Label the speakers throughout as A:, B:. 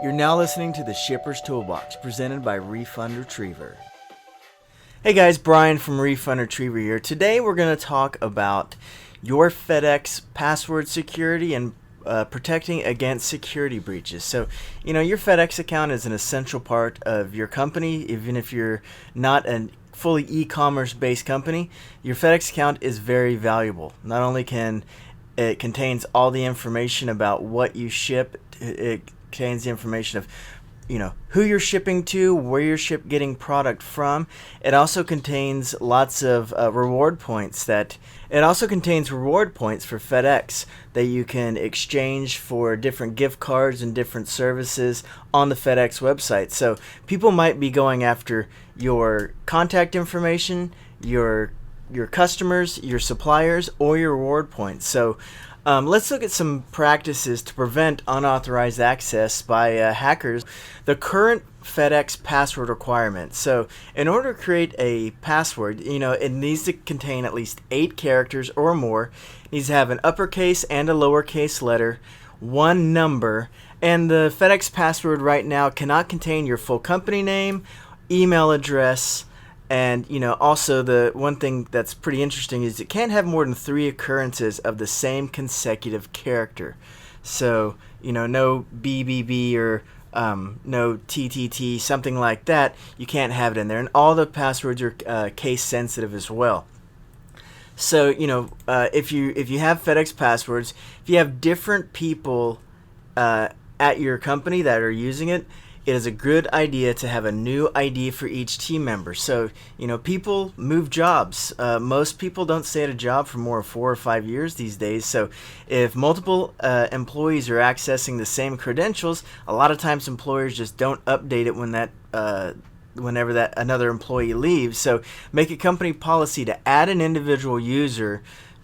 A: You're now listening to the Shipper's Toolbox, presented by Refund Retriever. Hey guys, Brian from Refund Retriever here. Today we're going to talk about your FedEx password security and protecting against security breaches. So, your FedEx account is an essential part of your company. Even if you're not a fully e-commerce based company, your FedEx account is very valuable. Not only can it contains all the information about what you ship, it contains the information of who you're shipping to, where you're getting product from. It also contains lots of reward points for FedEx that you can exchange for different gift cards and different services on the FedEx website. So people might be going after your contact information, your customers, your suppliers, or your reward points. So let's look at some practices to prevent unauthorized access by hackers. The current FedEx password requirement. So in order to create a password, it needs to contain at least 8 characters or more. It needs to have an uppercase and a lowercase letter, one number, and the FedEx password right now cannot contain your full company name, email address, and also the one thing that's pretty interesting is it can't have more than 3 occurrences of the same consecutive character. So no BBB or no TTT, something like that. You can't have it in there, and all the passwords are case sensitive as well. So if you have FedEx passwords, if you have different people at your company that are using it, it is a good idea to have a new ID for each team member. So, people move jobs. Most people don't stay at a job for more than 4 or 5 years these days. So if multiple employees are accessing the same credentials, a lot of times employers just don't update it whenever that another employee leaves. So make a company policy to add an individual user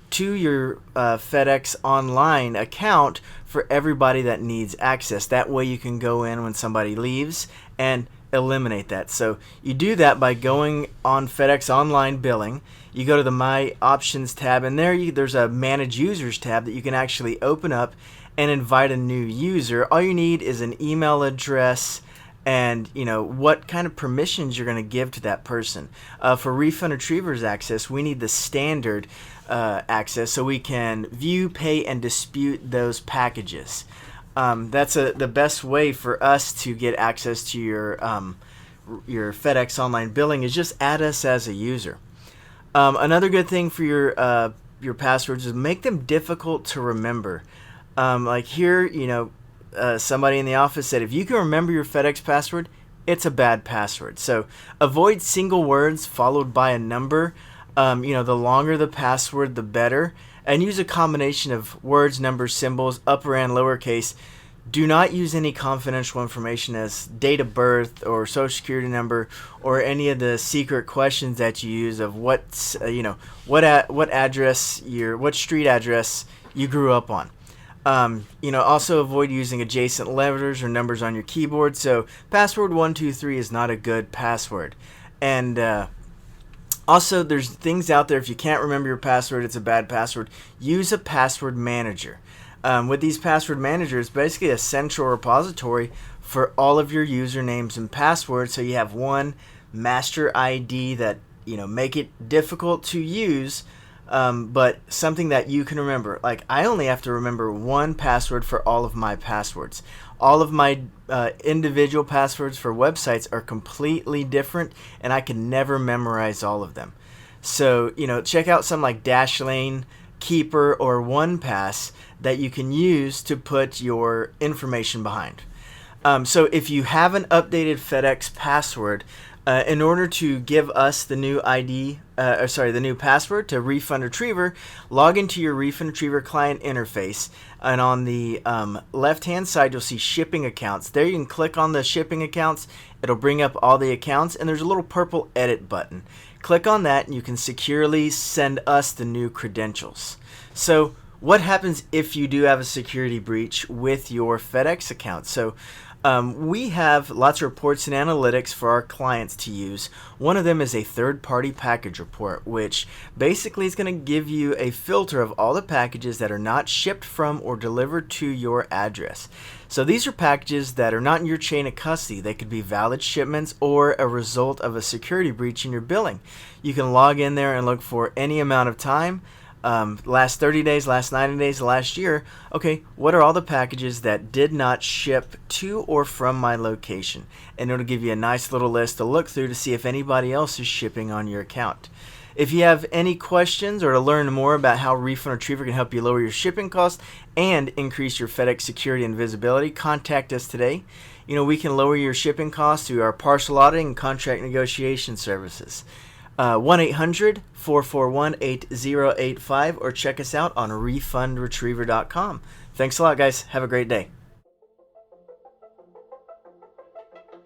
A: to your FedEx online account for everybody that needs access. That way you can go in when somebody leaves and eliminate that. So you do that by going on FedEx online billing. You go to the My Options tab, and there's a Manage Users tab that you can actually open up and invite a new user. All you need is an email address and what kind of permissions you're going to give to that person. For Refund Retriever's access, we need the standard access so we can view, pay, and dispute those packages. That's the best way for us to get access to your FedEx online billing is just add us as a user. Another good thing for your passwords is make them difficult to remember. Like here, somebody in the office said, if you can remember your FedEx password, it's a bad password. So avoid single words followed by a number. The longer the password, the better. And use a combination of words, numbers, symbols, upper and lowercase. Do not use any confidential information as date of birth or social security number or any of the secret questions that you use of what street address you grew up on. Also avoid using adjacent letters or numbers on your keyboard. So password 123 is not a good password. And also, there's things out there, if you can't remember your password, it's a bad password. Use a password manager. With these password managers, basically a central repository for all of your usernames and passwords. So you have one master ID that, make it difficult to use, but something that you can remember. Like, I only have to remember one password for all of my passwords. All of my individual passwords for websites are completely different, and I can never memorize all of them. So, check out something like Dashlane, Keeper, or OnePass that you can use to put your information behind. So if you have an updated FedEx password, in order to give us the new the new password to Refund Retriever, log into your Refund Retriever client interface, and on the left-hand side, you'll see shipping accounts. There you can click on the shipping accounts. It'll bring up all the accounts, and there's a little purple edit button. Click on that, and you can securely send us the new credentials. So what happens if you do have a security breach with your FedEx account? So We have lots of reports and analytics for our clients to use. One of them is a third-party package report, which basically is going to give you a filter of all the packages that are not shipped from or delivered to your address. So these are packages that are not in your chain of custody. They could be valid shipments or a result of a security breach in your billing. You can log in there and look for any amount of time. Last 30 days, last 90 days, last year. Okay, what are all the packages that did not ship to or from my location? And it'll give you a nice little list to look through to see if anybody else is shipping on your account. If you have any questions or to learn more about how Refund Retriever can help you lower your shipping costs and increase your FedEx security and visibility, contact us today. We can lower your shipping costs through our parcel auditing and contract negotiation services. 1-800-441-8085 or check us out on refundretriever.com. Thanks a lot, guys. Have a great day.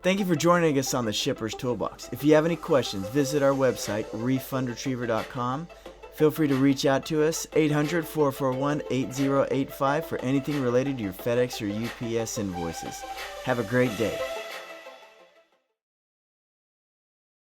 A: Thank you for joining us on the Shipper's Toolbox. If you have any questions, visit our website, refundretriever.com. Feel free to reach out to us, 800-441-8085 for anything related to your FedEx or UPS invoices. Have a great day.